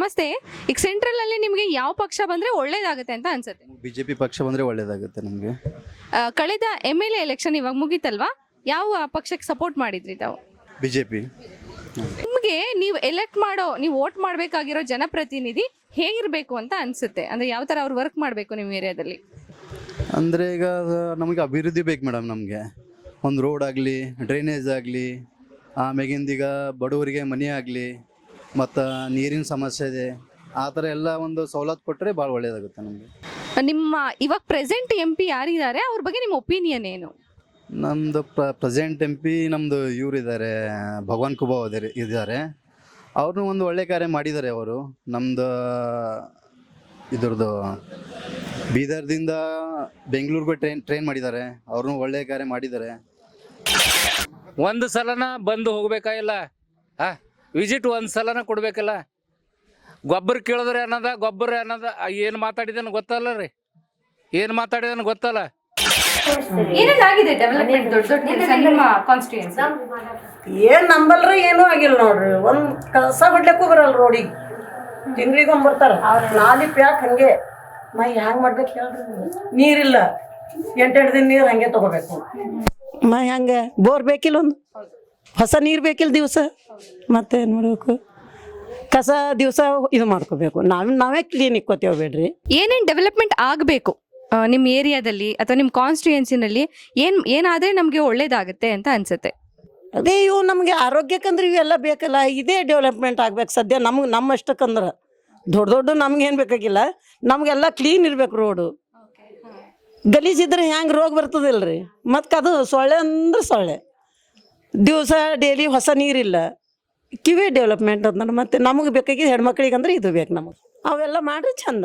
ನಮಸ್ತೆ. ಈಗ ಸೆಂಟ್ರಲ್ ಅಲ್ಲಿ ನಿಮಗೆ ಯಾವ ಪಕ್ಷ ಬಂದ್ರೆ ಒಳ್ಳೇದಾಗುತ್ತೆ ಅಂತ ಅನ್ಸುತ್ತೆ? ಬಿಜೆಪಿ ಪಕ್ಷ ಬಂದರೆ ಒಳ್ಳೇದಾಗುತ್ತೆ ನಮಗೆ. ಕಳೆದ MLA ಎಲೆಕ್ಷನ್ ಇವಾಗ ಮುಗೀತಲ್ವಾ, ಯಾವ ಪಕ್ಷಕ್ಕೆ ಸಪೋರ್ಟ್ ಮಾಡಿದ್ರಿ ತಾವು? ಬಿಜೆಪಿ. ನಿಮಗೆ ನೀವು ವೋಟ್ ಮಾಡಬೇಕಾಗಿರೋ ಜನಪ್ರತಿನಿಧಿ ಹೇಗಿರಬೇಕು ಅಂತ ಅನ್ಸುತ್ತೆ? ಅಂದ್ರೆ ಯಾವ ತರ ಅವ್ರು ವರ್ಕ್ ಮಾಡಬೇಕು ನಿಮ್ಮ ಏರಿಯಾದಲ್ಲಿ? ಅಂದರೆ ಈಗ ನಮಗೆ ಅಭಿವೃದ್ಧಿ ಬೇಕು ಮೇಡಮ್. ನಮಗೆ ಒಂದು ರೋಡ್ ಆಗಲಿ, ಡ್ರೈನೇಜ್ ಆಗಲಿ, ಆಮೇಗಿಂದ ಈಗ ಬಡವರಿಗೆ ಮನೆ ಆಗಲಿ, ಮತ್ತು ನೀರಿನ ಸಮಸ್ಯೆ ಇದೆ, ಆ ಥರ ಎಲ್ಲ ಒಂದು ಸವಲತ್ತು ಕೊಟ್ಟರೆ ಭಾಳ ಒಳ್ಳೆಯದಾಗುತ್ತೆ ನಮಗೆ. ನಿಮ್ಮ ಇವಾಗ ಪ್ರೆಸೆಂಟ್ MP ಯಾರಿದ್ದಾರೆ, ಅವ್ರ ಬಗ್ಗೆ ನಿಮ್ಮ ಒಪಿನಿಯನ್ ಏನು? ನಮ್ಮದು ಪ್ರೆಸೆಂಟ್ MP ನಮ್ಮದು ಇವ್ರು ಇದ್ದಾರೆ, ಭಗವಾನ್ ಖೂಬಾ ಇದ್ದಾರೆ. ಅವ್ರನ್ನೂ ಒಂದು ಒಳ್ಳೆ ಕಾರ್ಯ ಮಾಡಿದ್ದಾರೆ ಅವರು. ನಮ್ಮದು ಇದ್ರದ್ದು ಬೀದರ್ದಿಂದ ಬೆಂಗಳೂರಿಗೆ ಟ್ರೈನ್ ಮಾಡಿದ್ದಾರೆ. ಅವ್ರನ್ನೂ ಒಳ್ಳೆ ಕಾರ್ಯ ಮಾಡಿದ್ದಾರೆ. ಒಂದು ಸಲನ ಬಂದು ಹೋಗ್ಬೇಕಾಗಿಲ್ಲ, ವಿಸಿಟ್ ಒಂದು ಸಲನ ಕೊಡ್ಬೇಕಲ್ಲ. ಗೊಬ್ಬರ ಕೇಳಿದ್ರೆ ಗೊಬ್ಬರ ಏನು ಮಾತಾಡಿದೇನು ಗೊತ್ತಲ್ಲ ರೀ, ಏನು ಮಾತಾಡಿದೇನು ಗೊತ್ತಲ್ಲ. ಏನೇನಾಗಿದೆ ಡೆವಲಪ್ಮೆಂಟ್ ದೊಡ್ಡ ದೊಡ್ಡ ಕೆಲಸ ನಿಮ್ಮ ಕಾನ್ಸ್ಟಿಟ್ಯೂನ್ಸಿ? ಏನು ನಂಬಲ್ರಿ ಏನೂ ಆಗಿಲ್ಲ ನೋಡ್ರಿ. ಒಂದು ಕಸ ಬಿಡ್ಲಿಕ್ಕೂ ಬರಲ್ಲ ರೋಡಿಗೆ. ತಿಂಗಳಿಗೊಮ್ಮೆ ಬರ್ತಾರೆ. ನಾಲಿ ಪ್ಯಾಕ್ ಹಂಗೆ ಮೈ ಹ್ಯಾಂಗೆ ಮಾಡ್ಬೇಕು ಹೇಳ್ರಿ. ನೀರಿಲ್ಲ, 8 ದಿನ ನೀರು ಹಂಗೆ ತೊಗೋಬೇಕು. ಮೈ ಹಂಗೆ ಬೋರ್ ಬೇಕಿಲ್ಲ, ಒಂದು ಹೊಸ ನೀರು ಬೇಕಿಲ್ಲ ದಿವಸ. ಮತ್ತೇನು ಮಾಡಬೇಕು? ಕಸ ದಿವಸ ಇದು ಮಾಡ್ಕೋಬೇಕು. ನಾವೇ ಕ್ಲೀನ್ ಇಕ್ಕೋತೇವೆ ಬೇಡ್ರಿ. ಏನೇನು ಡೆವಲಪ್ಮೆಂಟ್ ಆಗಬೇಕು ನಿಮ್ಮ ಏರಿಯಾದಲ್ಲಿ ಅಥವಾ ನಿಮ್ಮ ಕಾನ್ಸ್ಟಿಟ್ಯೂನ್ಸಿನಲ್ಲಿ? ಏನಾದರೆ ನಮಗೆ ಒಳ್ಳೇದಾಗುತ್ತೆ ಅಂತ ಅನ್ಸುತ್ತೆ? ಅದೇ ಇವು ನಮಗೆ ಆರೋಗ್ಯಕ್ಕಂದ್ರೆ ಇವೆಲ್ಲ ಬೇಕಲ್ಲ. ಇದೇ ಡೆವಲಪ್ಮೆಂಟ್ ಆಗ್ಬೇಕು ಸದ್ಯ. ನಮ್ಮಷ್ಟಕ್ಕಂದ್ರೆ ದೊಡ್ಡ ನಮ್ಗೇನು ಬೇಕಾಗಿಲ್ಲ. ನಮಗೆಲ್ಲ ಕ್ಲೀನ್ ಇರ್ಬೇಕು ರೋಡು. ಗಲೀಜಿದ್ರೆ ಹೆಂಗೆ ರೋಗ ಬರ್ತದಿಲ್ರಿ. ಮತ್ತು ಅದು ಸೊಳ್ಳೆ ಅಂದ್ರೆ ಸೊಳ್ಳೆ. ದಿವಸ ಡೈಲಿ ಹೊಸ ನೀರಿಲ್ಲ. ಕಿವೇ ಡೆವಲಪ್ಮೆಂಟ್ ಅಂದ್ರೆ ಮತ್ತೆ ನಮಗೆ ಬೇಕಾಗಿ ಹೆಣ್ಮಕ್ಳಿಗೆ ಅಂದ್ರೆ ಇದು ಬೇಕು ನಮಗೆ. ಅವೆಲ್ಲ ಮಾಡ್ರಿ ಚಂದ.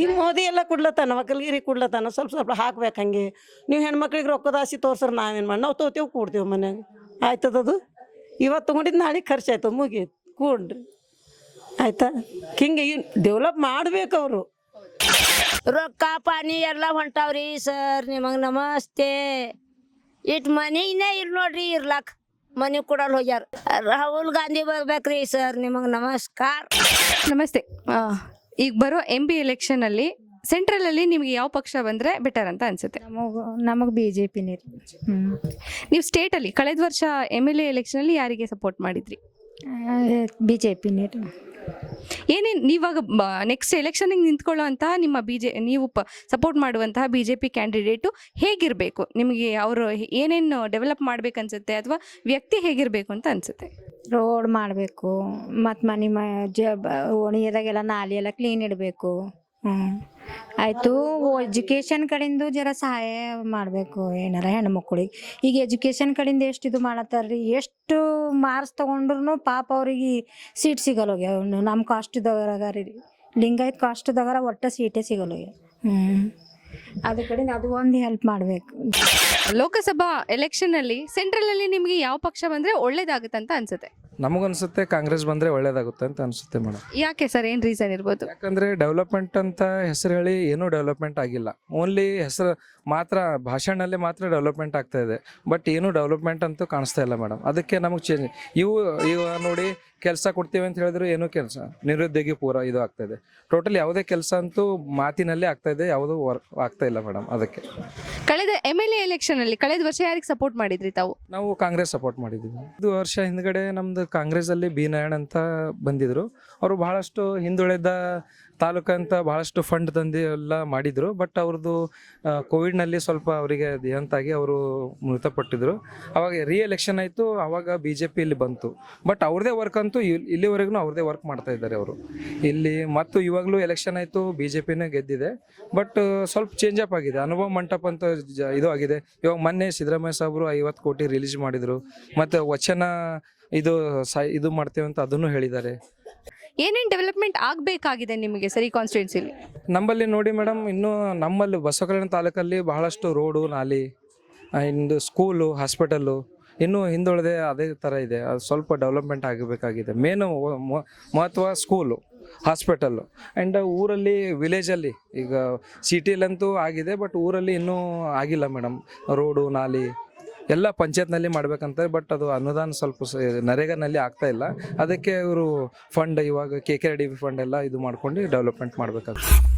ಈಗ ಮೋದಿ ಎಲ್ಲ ಕೊಡ್ಲತ್ತಾನ, ಒಕ್ಕಲ್ಗಿರಿ ಕೊಡ್ಲತ್ತಾನ. ಸ್ವಲ್ಪ ಹಾಕ್ಬೇಕು ಹಂಗೆ. ನೀವು ಹೆಣ್ಮಕ್ಳಿಗೆ ರೊಕ್ಕದ ಆಸೆ ತೋರ್ಸ್ರೆ ನಾವೇನು ಮಾಡಿ ನಾವು ತೋತೇವೆ, ಕೂಡ್ತೇವೆ ಮನ್ಯಾಗ. ಆಯ್ತದದು ಇವತ್ತು ತೊಗೊಂಡಿದ್ದು ನಾಳೆ ಖರ್ಚು ಆಯ್ತದ, ಮುಗೀತು, ಕೂಡ್ರಿ ಆಯ್ತಾ. ಹಿಂಗೆ ಡೆವಲಪ್ ಮಾಡ್ಬೇಕು ಅವರು. ರೊಕ್ಕ ಪಾನಿ ಎಲ್ಲ ಹೊಂಟಾವ್ರಿ ಸರ್. ನಿಮಗೆ ನಮಸ್ತೆ. ಇಟ್ಟು ಮನೆನೇ ಇರ್ ನೋಡ್ರಿ, ಇರ್ಲಾಕ್ ಮನೆ ಕೊಡಲ್ ಹೋಗ್ಯಾರ. ರಾಹುಲ್ ಗಾಂಧಿ ಬರ್ಬೇಕ್ರಿ ಸರ್. ನಿಮಗೆ ನಮಸ್ಕಾರ. ನಮಸ್ತೆ. ಈಗ ಬರೋ MP ಎಲೆಕ್ಷನ್ ಅಲ್ಲಿ ಸೆಂಟ್ರಲ್ ಅಲ್ಲಿ ನಿಮಗೆ ಯಾವ ಪಕ್ಷ ಬಂದ್ರೆ ಬೆಟರ್ ಅಂತ ಅನ್ಸುತ್ತೆ? ನಮಗೆ BJP-ನೇ ರೀ. ನೀವು ಸ್ಟೇಟ್ ಅಲ್ಲಿ ಕಳೆದ ವರ್ಷ MLA ಎಲೆಕ್ಷನ್ ಅಲ್ಲಿ ಯಾರಿಗೆ ಸಪೋರ್ಟ್ ಮಾಡಿದ್ರಿ? BJP-ನೇ ರೀ. ಏನೇನು ನೀವಾಗ ನೆಕ್ಸ್ಟ್ ಎಲೆಕ್ಷನ್ಗೆ ನಿಂತ್ಕೊಳ್ಳೋ ಅಂತಹ ನೀವು ಸಪೋರ್ಟ್ ಮಾಡುವಂತಹ BJP ಕ್ಯಾಂಡಿಡೇಟು ಹೇಗಿರಬೇಕು? ನಿಮಗೆ ಅವರು ಏನೇನು ಡೆವಲಪ್ ಮಾಡ್ಬೇಕನ್ಸುತ್ತೆ ಅಥವಾ ವ್ಯಕ್ತಿ ಹೇಗಿರಬೇಕು ಅಂತ ಅನ್ಸುತ್ತೆ? ರೋಡ್ ಮಾಡಬೇಕು, ಮತ್ತು ಮನೆ ಓಣಿಯದಾಗೆಲ್ಲ ನಾಲಿ ಎಲ್ಲ ಕ್ಲೀನ್ ಇಡಬೇಕು. ಆಯಿತು. ಎಜುಕೇಷನ್ ಕಡೆಯಿಂದ ಜರ ಸಹಾಯ ಮಾಡಬೇಕು ಏನಾರ ಹೆಣ್ಮಕ್ಳಿಗೆ. ಈಗ ಎಜುಕೇಷನ್ ಕಡೆಯಿಂದ ಎಷ್ಟು ಇದು ಮಾಡತ್ತಾರ್ರಿ. ಎಷ್ಟು ಮಾರ್ಕ್ಸ್ ತೊಗೊಂಡ್ರು ಪಾಪ ಅವ್ರಿಗೆ ಸೀಟ್ ಸಿಗಲ್ಲೋಗ್ಯಾವ. ನಮ್ಮ ಕಾಸ್ಟ್ದವರಾಗ ರೀ, ಲಿಂಗಾಯತ್ ಕಾಸ್ಟ್ದವರ ಒಟ್ಟು ಸೀಟೇ ಸಿಗಲ್ಲೋಗ್ಯಾವ. ಅದ್ರ ಕಡೆಯಿಂದ ಅದು ಒಂದು ಹೆಲ್ಪ್ ಮಾಡಬೇಕು. ಲೋಕಸಭಾ ಎಲೆಕ್ಷನ್ ಅಲ್ಲಿ ಸೆಂಟ್ರಲ್ ಅಲ್ಲಿ ನಿಮಗೆ ಯಾವ ಪಕ್ಷ ಬಂದ್ರೆ ಒಳ್ಳೇದಾಗುತ್ತೆ ಅಂತ ಅನ್ಸುತ್ತೆ? ನಮಗನ್ಸುತ್ತೆ ಕಾಂಗ್ರೆಸ್ ಬಂದರೆ ಒಳ್ಳೇದಾಗುತ್ತೆ ಅಂತ ಅನಿಸುತ್ತೆ ಮೇಡಮ್. ಯಾಕೆ ಸರ್, ಏನು ರೀಸನ್ ಇರ್ಬೋದು? ಯಾಕಂದರೆ ಡೆವಲಪ್ಮೆಂಟ್ ಅಂತ ಹೆಸರು ಹೇಳಿ ಏನೂ ಡೆವಲಪ್ಮೆಂಟ್ ಆಗಿಲ್ಲ. ಓನ್ಲಿ ಹೆಸರು ಮಾತ್ರ, ಭಾಷಣಲ್ಲೇ ಮಾತ್ರ ಡೆವಲಪ್ಮೆಂಟ್ ಆಗ್ತಾ ಇದೆ. ಬಟ್ ಏನೂ ಡೆವಲಪ್ಮೆಂಟ್ ಅಂತೂ ಕಾಣಿಸ್ತಾ ಇಲ್ಲ ಮೇಡಮ್. ಅದಕ್ಕೆ ನಮಗೆ ಚೇಂಜ್ ಇವು ನೋಡಿ, ಕೆಲಸ ಕೊಡ್ತೀವಿ ಅಂತ ಹೇಳಿದ್ರು ಏನೂ ಕೆಲಸ, ನಿರುದ್ಯೋಗಿ ಪೂರ ಇದು ಆಗ್ತಾಯಿದೆ. ಟೋಟಲ್ ಯಾವುದೇ ಕೆಲಸ ಅಂತೂ ಮಾತಿನಲ್ಲೇ ಆಗ್ತಾಯಿದೆ, ಯಾವುದೂ ವರ್ಕ್ ಆಗ್ತಾ ಇಲ್ಲ ಮೇಡಮ್. ಅದಕ್ಕೆ ಕಳೆದ MLA ಎಲೆಕ್ಷನ್ ಅಲ್ಲಿ ಕಳೆದ ವರ್ಷ ಯಾರಿಗೆ ಸಪೋರ್ಟ್ ಮಾಡಿದ್ರಿ ತಾವು? ನಾವು ಕಾಂಗ್ರೆಸ್ ಸಪೋರ್ಟ್ ಮಾಡಿದ್ದೀವಿ. ಇದು ವರ್ಷ ಹಿಂದ್ಗಡೆ ನಮ್ಮದು ಕಾಂಗ್ರೆಸ್ಸಲ್ಲಿ B. ನಾರಾಯಣ್ ಅಂತ ಬಂದಿದ್ದರು. ಅವರು ಬಹಳಷ್ಟು ಹಿಂದುಳಿದ ತಾಲೂಕಂತ ಭಾಳಷ್ಟು ಫಂಡ್ ತಂದು ಎಲ್ಲ ಮಾಡಿದರು. ಬಟ್ ಅವ್ರದ್ದು ಕೋವಿಡ್ನಲ್ಲಿ ಸ್ವಲ್ಪ ಅವರಿಗೆ ದೇಹಂತಾಗಿ ಅವರು ಮೃತಪಟ್ಟಿದ್ರು. ಅವಾಗ ಎಲೆಕ್ಷನ್ ಆಯಿತು, ಆವಾಗ BJP ಇಲ್ಲಿ ಬಂತು. ಬಟ್ ಅವ್ರದ್ದೇ ವರ್ಕ್ ಅಂತೂ ಇಲ್ಲಿವರೆಗೂ ಅವ್ರದ್ದೇ ವರ್ಕ್ ಮಾಡ್ತಾ ಇದ್ದಾರೆ ಅವರು ಇಲ್ಲಿ. ಮತ್ತು ಇವಾಗಲೂ ಎಲೆಕ್ಷನ್ ಆಯಿತು, BJP-ನೇ ಗೆದ್ದಿದೆ. ಬಟ್ ಸ್ವಲ್ಪ ಚೇಂಜ್ ಅಪ್ ಆಗಿದೆ. ಅನುಭವ ಮಂಟಪ ಅಂತ ಇದು ಆಗಿದೆ. ಇವಾಗ ಮೊನ್ನೆ ಸಿದ್ದರಾಮಯ್ಯ ಸಾಹೇಬರು 50 ಕೋಟಿ ರಿಲೀಸ್ ಮಾಡಿದರು. ಮತ್ತು ವಚನ ಇದು ಮಾಡ್ತೇವೆ ಅಂತ ಅದನ್ನು ಹೇಳಿದ್ದಾರೆ. ಏನೇನು ಡೆವಲಪ್ಮೆಂಟ್ ಆಗಬೇಕಾಗಿದೆ ನಿಮಗೆ ಸರಿ ಕಾನ್ಸ್ಟಿಟ್ಯೂನ್ಸಿಲಿ? ನಮ್ಮಲ್ಲಿ ನೋಡಿ ಮೇಡಮ್, ಇನ್ನೂ ನಮ್ಮಲ್ಲಿ ಬಸವಕಲ್ಯಾಣ ತಾಲೂಕಲ್ಲಿ ಬಹಳಷ್ಟು ರೋಡು, ನಾಲಿ, ಇಂದು ಸ್ಕೂಲು, ಹಾಸ್ಪಿಟಲ್ಲು ಇನ್ನೂ ಹಿಂದುಳಿದೆ ಅದೇ ಥರ ಇದೆ. ಅದು ಸ್ವಲ್ಪ ಡೆವಲಪ್ಮೆಂಟ್ ಆಗಬೇಕಾಗಿದೆ. ಮೇನು ಮಹತ್ವ ಸ್ಕೂಲು, ಹಾಸ್ಪಿಟಲ್ಲು. ಆ್ಯಂಡ್ ಊರಲ್ಲಿ, ವಿಲೇಜಲ್ಲಿ, ಈಗ ಸಿಟಿಲಂತೂ ಆಗಿದೆ, ಬಟ್ ಊರಲ್ಲಿ ಇನ್ನೂ ಆಗಿಲ್ಲ ಮೇಡಮ್. ರೋಡು, ನಾಲಿ ಎಲ್ಲ ಪಂಚಾಯತ್ನಲ್ಲಿ ಮಾಡ್ಬೇಕಂತ, ಬಟ್ ಅದು ಅನುದಾನ ಸ್ವಲ್ಪ ನರೇಗಾನಲ್ಲಿ ಆಗ್ತಾ ಇಲ್ಲ. ಅದಕ್ಕೆ ಇವರು ಫಂಡ್ ಇವಾಗ KKRDB ಫಂಡ್ ಎಲ್ಲ ಇದು ಮಾಡ್ಕೊಂಡು ಡೆವಲಪ್ಮೆಂಟ್ ಮಾಡ್ಬೇಕಾಗ್ತದೆ.